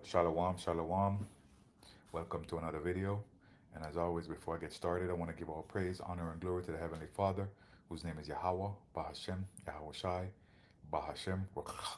Shalom, shalom. Welcome to another video. And as always, before I get started, I want to give all praise, honor, and glory to the Heavenly Father, whose name is Yahweh, Bahashem, Yahweh Shai, Bahashem,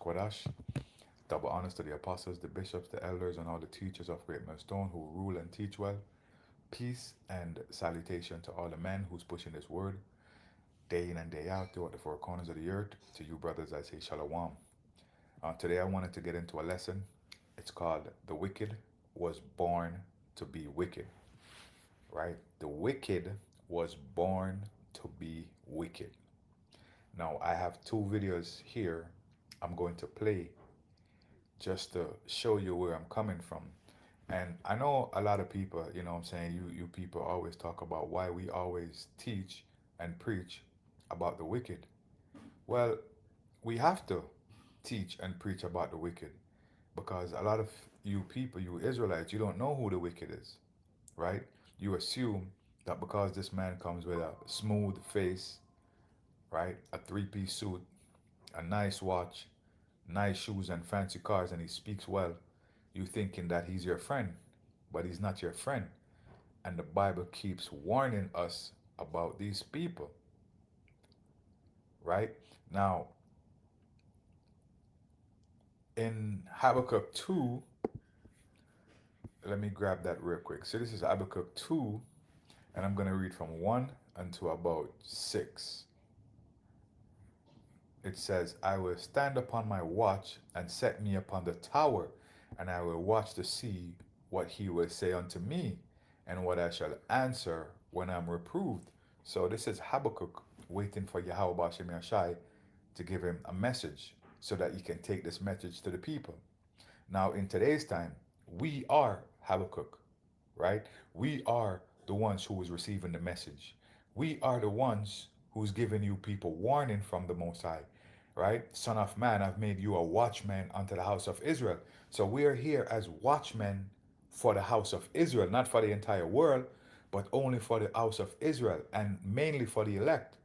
Kwadash. Double honors to the apostles, the bishops, the elders, and all the teachers of Great Millstone who rule and teach well. Peace and salutation to all the men who's pushing this word day in and day out throughout the four corners of the earth. To you, brothers, I say Shalom. Today, I wanted to get into a lesson. It's called The Wicked Was Born to Be Wicked, right? The wicked was born to be wicked. Now, I have two videos here I'm going to play just to show you where I'm coming from. And I know a lot of people, you know what I'm saying, you people always talk about why we always teach and preach about the wicked. Well, we have to teach and preach about the wicked because a lot of you people, you Israelites, you don't know who the wicked is, right? You assume that because this man comes with a smooth face, right, a three-piece suit, a nice watch, nice shoes, and fancy cars, and he speaks well, you thinking that he's your friend, but he's not your friend. And the Bible keeps warning us about these people, right? Now, in Habakkuk 2, let me grab that real quick. So this is Habakkuk 2, and I'm going to read from 1 until about 6. It says, I will stand upon my watch and set me upon the tower, and I will watch to see what he will say unto me, and what I shall answer when I'm reproved. So this is Habakkuk waiting for Yahweh Bashem Yashai to give him a message so that he can take this message to the people. Now, in today's time, we are Habakkuk, right? We are the ones who is receiving the message. We are the ones who's giving you people warning from the Most High, right? Son of man, I've made you a watchman unto the house of Israel. So we are here as watchmen for the house of Israel, not for the entire world, but only for the house of Israel and mainly for the elect,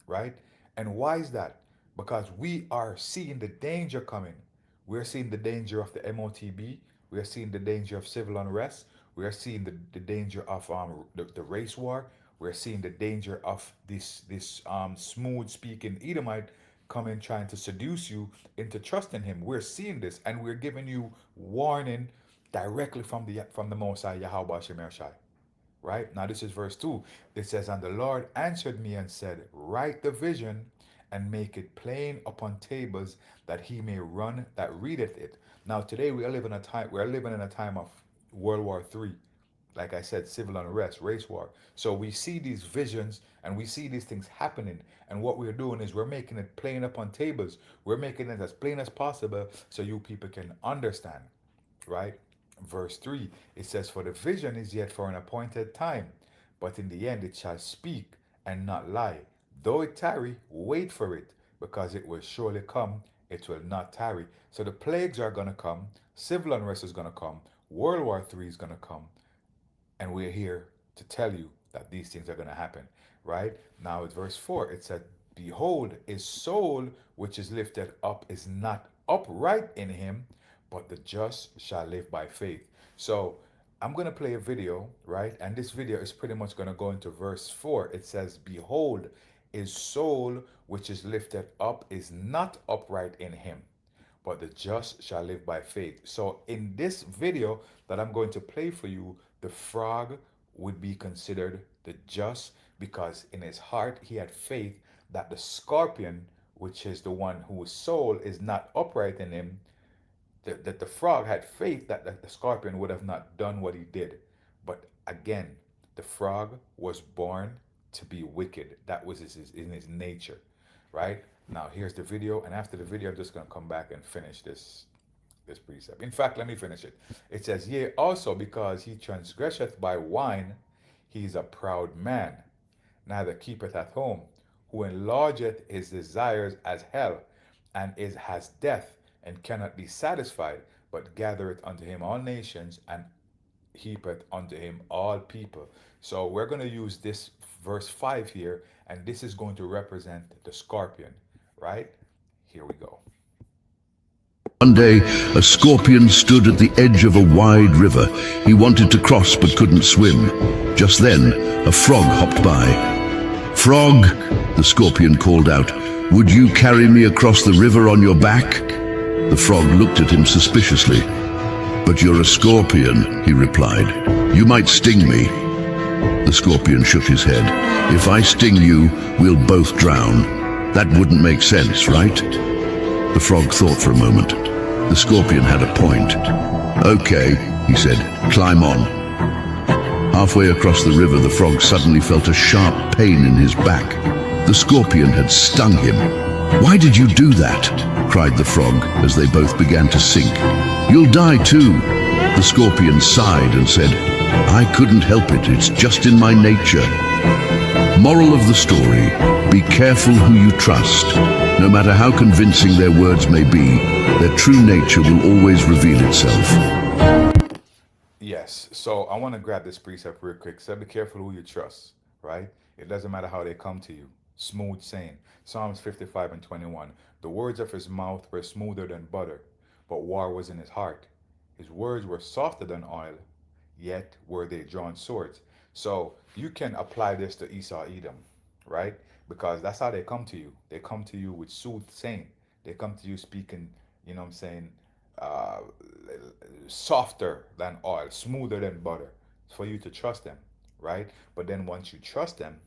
right? And why is that? Because we are seeing the danger coming. We're seeing the danger of the MOTB. We are seeing the danger of civil unrest. We are seeing the danger of the race war. We're seeing the danger of this smooth speaking Edomite coming trying to seduce you into trusting him. We're seeing this and we're giving you warning directly from the Most High Yahweh Shemir Shai. Right? Now, this is verse 2. It says, and the Lord answered me and said, write the vision and make it plain upon tables that he may run that readeth it. Now, today we are living in a time of World War III. Like I said, civil unrest, race war. So we see these visions and we see these things happening. And what we're doing is we're making it plain upon tables. We're making it as plain as possible so you people can understand, right? Verse 3, it says, for the vision is yet for an appointed time, but in the end it shall speak and not lie. Though it tarry, wait for it, because it will surely come, it will not tarry. So the plagues are going to come, civil unrest is going to come, World War III is going to come, and we're here to tell you that these things are going to happen, right? Now it's verse 4, it said, behold, his soul which is lifted up is not upright in him, but the just shall live by faith. So I'm going to play a video, right? And this video is pretty much going to go into verse 4. It says, behold, his soul which is lifted up is not upright in him, but the just shall live by faith. So in this video that I'm going to play for you, the frog would be considered the just because in his heart he had faith that the scorpion, which is the one whose soul is not upright in him, that the frog had faith that the scorpion would have not done what he did. But again, the frog was born to be wicked. That was in his nature, right? Now here's the video, and after the video, I'm just gonna come back and finish this precept. In fact, let me finish it. It says, yea, also because he transgresseth by wine, he is a proud man, neither keepeth at home, who enlargeth his desires as hell, and is has death, and cannot be satisfied, but gathereth unto him all nations, and heapeth unto him all people. So we're going to use this verse 5 here, and this is going to represent the scorpion, right? Here we go. One day, a scorpion stood at the edge of a wide river. He wanted to cross but couldn't swim. Just then, a frog hopped by. "Frog," the scorpion called out, "would you carry me across the river on your back?" The frog looked at him suspiciously. "But you're a scorpion," he replied. "You might sting me." The scorpion shook his head. "If I sting you, we'll both drown. That wouldn't make sense, right?" The frog thought for a moment. The scorpion had a point. "Okay," he said, "climb on." Halfway across the river, the frog suddenly felt a sharp pain in his back. The scorpion had stung him. "Why did you do that?" cried the frog as they both began to sink. "You'll die too." The scorpion sighed and said, "I couldn't help it, it's just in my nature." Moral of the story, be careful who you trust. No matter how convincing their words may be, their true nature will always reveal itself. Yes, so I want to grab this precept real quick. So be careful who you trust, right? It doesn't matter how they come to you. Smooth saying. Psalms 55 and 21. The words of his mouth were smoother than butter, but war was in his heart. His words were softer than oil, yet were they drawn swords. So you can apply this to Esau Edom, right? Because that's how they come to you. They come to you with soothsaying. They come to you speaking, you know what I'm saying, uh, softer than oil, smoother than butter, for you to trust them, right? But then once you trust them,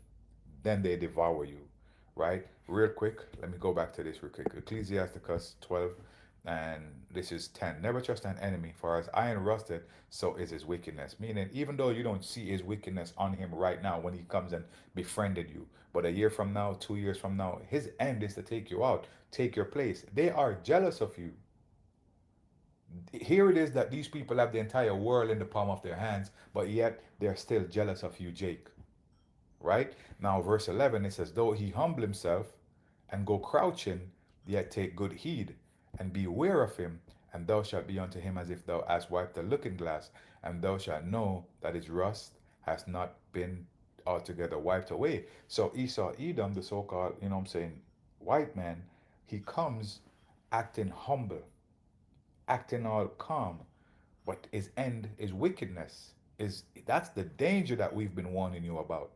then they devour you, right? Real quick, let me go back to this real quick. Ecclesiasticus 12, and this is 10. Never trust an enemy, for as iron rusted, so is his wickedness. Meaning, even though you don't see his wickedness on him right now when he comes and befriended you, but a year from now, 2 years from now, his end is to take you out, take your place. They are jealous of you. Here it is that these people have the entire world in the palm of their hands, but yet they're still jealous of you, Jake. Right? Now, verse 11, it says, though he humble himself and go crouching, yet take good heed, and beware of him, and thou shalt be unto him as if thou hast wiped a looking glass, and thou shalt know that his rust has not been altogether wiped away. So Esau, Edom, the so-called, you know what I'm saying, white man, he comes acting humble, acting all calm, but his end is wickedness. Is that's the danger that we've been warning you about,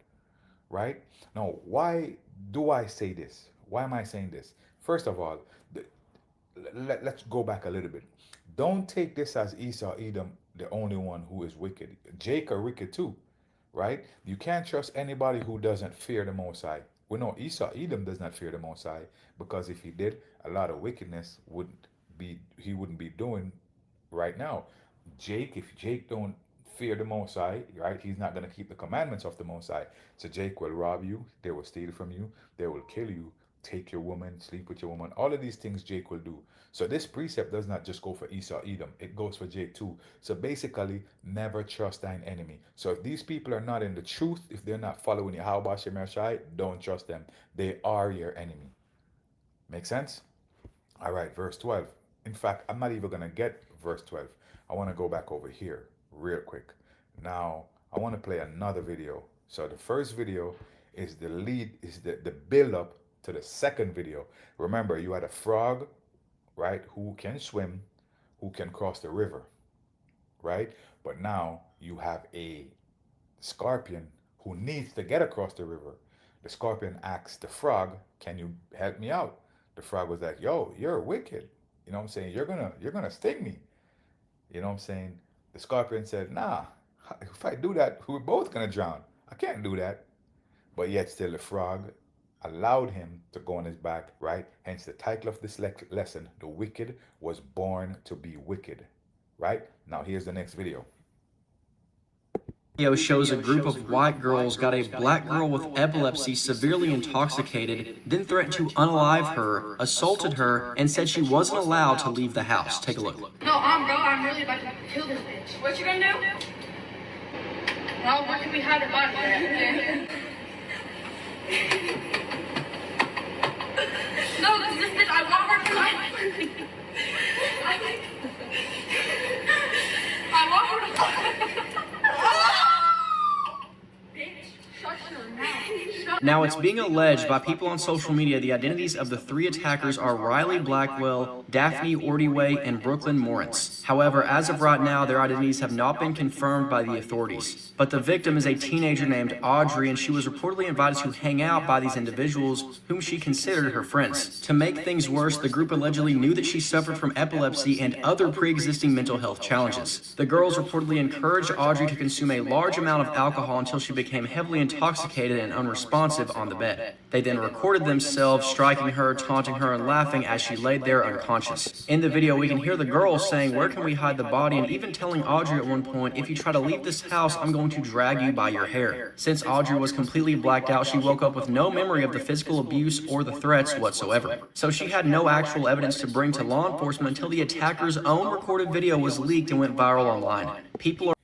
right? Now, why do I say this? Why am I saying this? First of all, let's go back a little bit. Don't take this as Esau, Edom, the only one who is wicked. Jake are wicked too, right? You can't trust anybody who doesn't fear the Most High. We know Esau, Edom does not fear the Most High, because if he did, a lot of wickedness he wouldn't be doing right now. Jake, if Jake don't fear the Most High, right, he's not going to keep the commandments of the Most High. So Jake will rob you, they will steal from you, they will kill you, take your woman, sleep with your woman. All of these things Jake will do. So this precept does not just go for Esau, Edom. It goes for Jake too. So basically, never trust thine enemy. So if these people are not in the truth, if they're not following Yahweh Shem Shai, don't trust them. They are your enemy. Make sense? All right, verse 12. In fact, I'm not even going to get verse 12. I want to go back over here real quick. Now, I want to play another video. So the first video is the lead, is the build up to the second video. Remember, you had a frog, right, who can swim, who can cross the river, right? But now you have a scorpion who needs to get across the river. The scorpion asks the frog, "Can you help me out?" The frog was like, "Yo, you're wicked. You know what I'm saying? You're gonna sting me." You know what I'm saying? The scorpion said, "Nah, if I do that, we're both gonna drown. I can't do that." But yet still the frog allowed him to go on his back, right? Hence the title of this lesson, The Wicked Was Born to Be Wicked, right? Now here's the next video. Video shows a group of white girls got a black girl with epilepsy severely intoxicated, then threatened to unalive her, assaulted her, and said she wasn't allowed to leave the house. Take a look. No, bro, I'm really about to kill this bitch. What you gonna do? Well, where can we hide her body at? No, this bitch, I want her to life. I want her to life. Bitch, shut your mouth. Shut Now, it's being alleged by people on social media the identities of the three attackers are Riley Blackwell, Daphne Ordway, and Brooklyn Morris. However, as of right now, their identities have not been confirmed by the authorities. But the victim is a teenager named Audrey, and she was reportedly invited to hang out by these individuals whom she considered her friends. To make things worse, the group allegedly knew that she suffered from epilepsy and other pre-existing mental health challenges. The girls reportedly encouraged Audrey to consume a large amount of alcohol until she became heavily intoxicated and unresponsive on the bed. They then recorded themselves striking her, taunting her, and laughing as she laid there unconscious. In the video, we can hear the girls saying, "Where can we hide the body?" and even telling Audrey at one point, "If you try to leave this house, I'm going to drag you by your hair." Since Audrey was completely blacked out, she woke up with no memory of the physical abuse or the threats whatsoever. So she had no actual evidence to bring to law enforcement until the attacker's own recorded video was leaked and went viral online. People are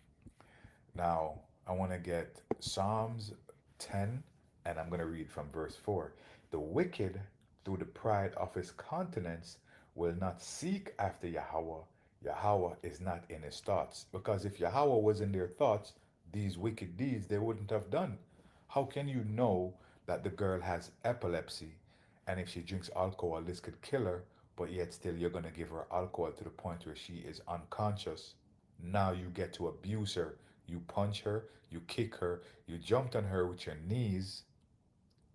Now, I want to get Psalms 10, and I'm going to read from verse 4. The wicked, through the pride of his countenance, will not seek after Yahweh. Yahweh is not in his thoughts. Because if Yahweh was in their thoughts, these wicked deeds they wouldn't have done. How can you know that the girl has epilepsy, and if she drinks alcohol, this could kill her, but yet still you're going to give her alcohol to the point where she is unconscious? Now you get to abuse her. You punch her, you kick her, you jumped on her with your knees.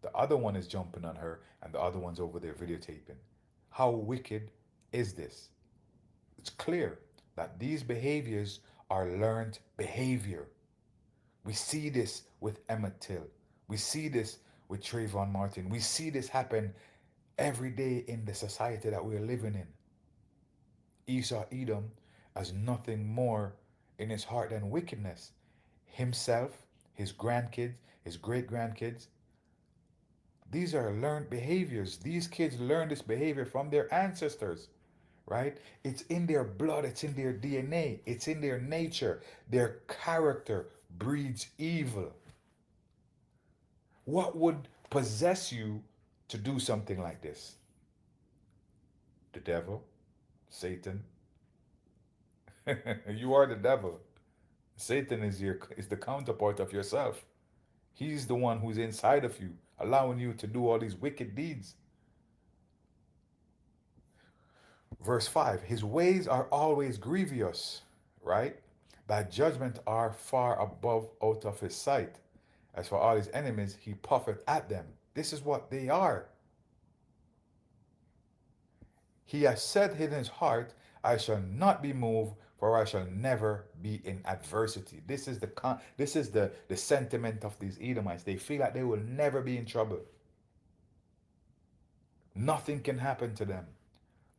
The other one is jumping on her, and the other one's over there videotaping. How wicked is this? It's clear that these behaviors are learned behavior. We see this with Emmett Till. We see this with Trayvon Martin. We see this happen every day in the society that we're living in. Esau Edom has nothing more in his heart than wickedness. Himself, his grandkids, his great-grandkids. These are learned behaviors. These kids learn this behavior from their ancestors, right? It's in their blood. It's in their DNA. It's in their nature. Their character breeds evil. What would possess you to do something like this? The devil, Satan. You are the devil. Satan is the counterpart of yourself. He's the one who's inside of you, allowing you to do all these wicked deeds. Verse 5, his ways are always grievous, right? Thy judgment are far above out of his sight. As for all his enemies, he puffeth at them. This is what they are. He has said in his heart, I shall not be moved, for I shall never be in adversity. This is the sentiment of these Edomites. They feel like they will never be in trouble. Nothing can happen to them.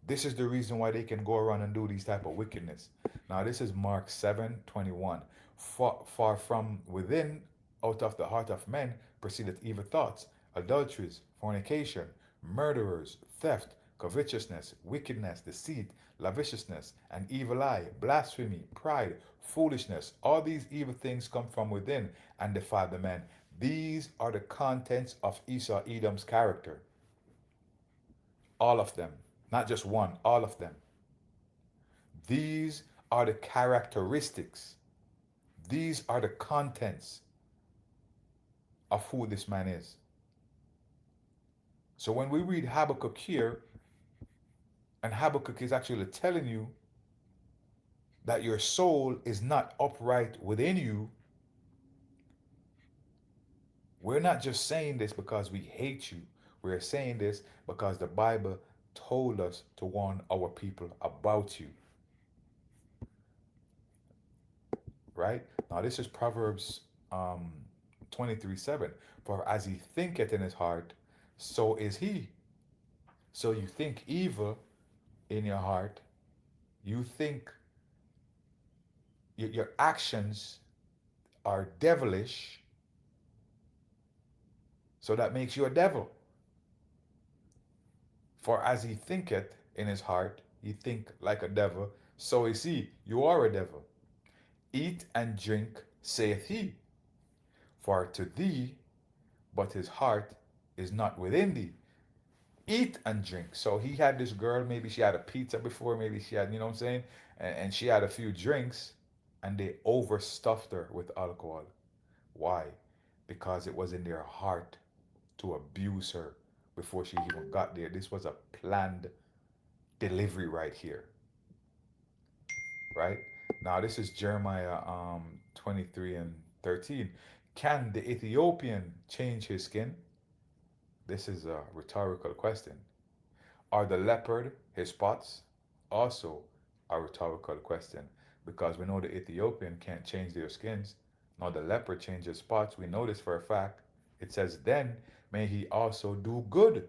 This is the reason why they can go around and do these type of wickedness. Now this is Mark 7:21. Far from within, out of the heart of men, proceedeth evil thoughts, adulteries, fornication, murderers, theft, covetousness, wickedness, deceit, lasciviousness, an evil eye, blasphemy, pride, foolishness. All these evil things come from within and defile the man. These are the contents of Esau Edom's character. All of them. Not just one, all of them. These are the characteristics. These are the contents of who this man is. So when we read Habakkuk here, and Habakkuk is actually telling you that your soul is not upright within you, we're not just saying this because we hate you. We're saying this because the Bible told us to warn our people about you. Right? Now this is Proverbs 23:7. For as he thinketh in his heart, so is he. So you think evil in your heart, you think your actions are devilish, so that makes you a devil. For as he thinketh in his heart, he think like a devil, so is he. You are a devil. Eat and drink, saith he, for to thee, but his heart is not within thee. Eat and drink. So he had this girl, maybe she had a pizza before, maybe she had, you know what I'm saying? And she had a few drinks, and they overstuffed her with alcohol. Why? Because it was in their heart to abuse her before she even got there. This was a planned delivery right here, right? Now this is Jeremiah 23 and 13. Can the Ethiopian change his skin? This is a rhetorical question. Are the leopard his spots? Also a rhetorical question, because we know the Ethiopian can't change their skins, nor the leopard changes spots. We know this for a fact. It says, then may he also do good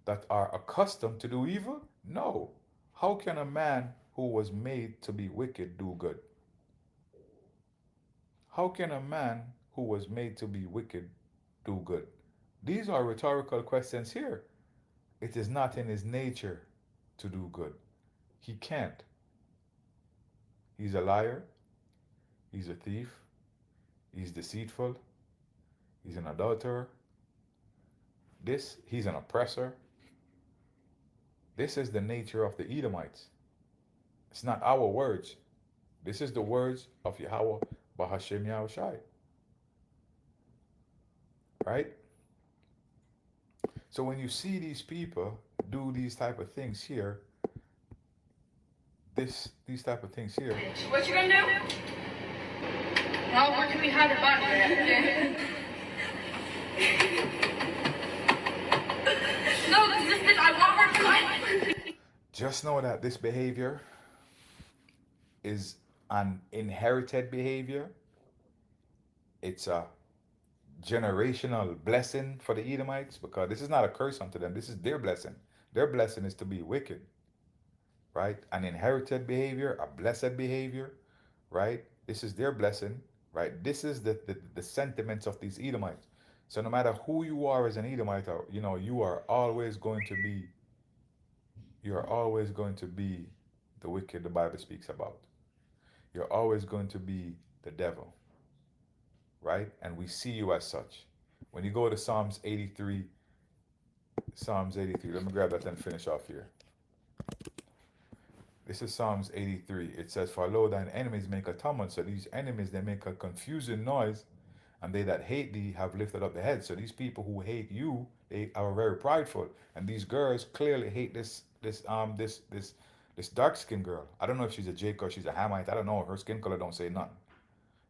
that are accustomed to do evil? No. How can a man who was made to be wicked do good? How can a man who was made to be wicked do good? These are rhetorical questions here. It is not in his nature to do good. He can't. He's a liar. He's a thief. He's deceitful. He's an adulterer. He's an oppressor. This is the nature of the Edomites. It's not our words. This is the words of Yahweh Bahashem Yahushai. Right? So when you see these people do these type of things here, these type of things here. What you gonna do? Well, where can we hide the body? No, this is, I want her to. Just know that this behavior is an inherited behavior. It's a generational blessing for the Edomites, because this is not a curse unto them. This is their blessing. Their blessing is to be wicked, right? An inherited behavior, a blessed behavior, right? This is their blessing, right? This is the sentiments of these Edomites. So no matter who you are as an Edomite, you are always going to be the wicked the Bible speaks about. You're always going to be the devil, right? And we see you as such. When you go to Psalms 83, let me grab that and finish off here. This is Psalms 83. It says, for lo, thine enemies make a tumult. So these enemies, they make a confusing noise, and they that hate thee have lifted up their heads. So these people who hate you, they are very prideful. And these girls clearly hate this dark-skinned girl. I don't know if she's a Jake or she's a Hamite. I don't know. Her skin color don't say nothing.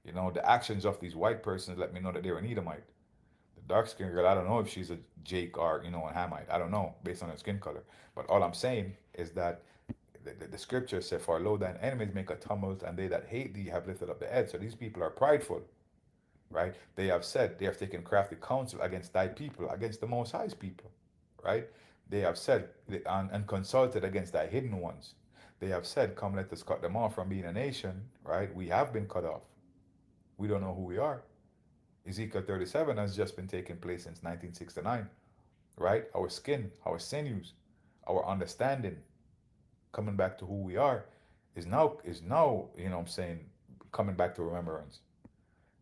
The actions of these white persons let me know that they're an Edomite. The dark-skinned girl, I don't know if she's a Jake or, a Hamite. I don't know, based on her skin color. But all I'm saying is that the scripture said, for lo, thine enemies make a tumult, and they that hate thee have lifted up their head. So these people are prideful, right? They have said, they have taken crafty counsel against thy people, against the Most High's people, right? They have said, and consulted against thy hidden ones. They have said, come, let us cut them off from being a nation, right? We have been cut off. We don't know who we are. Ezekiel 37 has just been taking place since 1969, right? Our skin, our sinews, our understanding, coming back to who we are, is now, coming back to remembrance,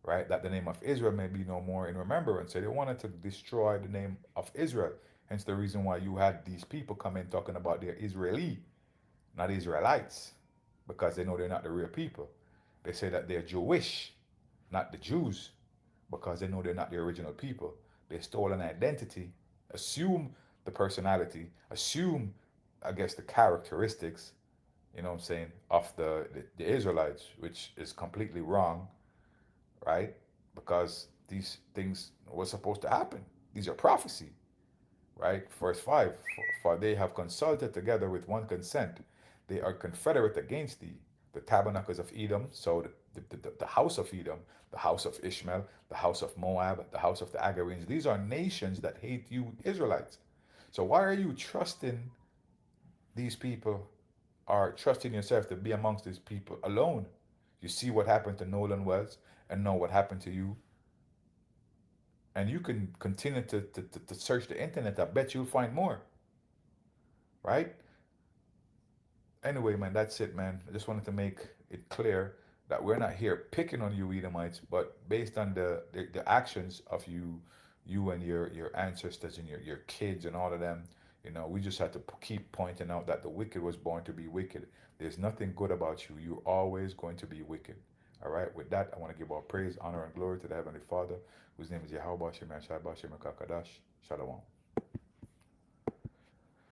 right? That the name of Israel may be no more in remembrance. So they wanted to destroy the name of Israel. Hence the reason why you had these people come in talking about they're Israeli, not Israelites, because they know they're not the real people. They say that they're Jewish, not the Jews, because they know they're not the original people. They stole an identity, assume the personality, assume, I guess, the characteristics, of the Israelites, which is completely wrong, right? Because these things were supposed to happen. These are prophecy, right? Verse 5, for they have consulted together with one consent. They are confederate against thee, the tabernacles of Edom, so the house of Edom, the house of Ishmael, the house of Moab, the house of the Agarenes. These are nations that hate you Israelites. So why are you trusting these people, or trusting yourself to be amongst these people alone? You see what happened to Nolan Wells and know what happened to you. And you can continue to search the internet. I bet you'll find more. Right? Anyway, man, that's it, man. I just wanted to make it clear that we're not here picking on you Edomites, but based on the actions of you and your ancestors and your kids and all of them, we just have to keep pointing out that the wicked was born to be wicked. There's nothing good about you. You're always going to be wicked. All right, with that, I want to give all praise, honor, and glory to the Heavenly Father, whose name is Yahweh Shem Yashai Bashem Kakadash. Shalom.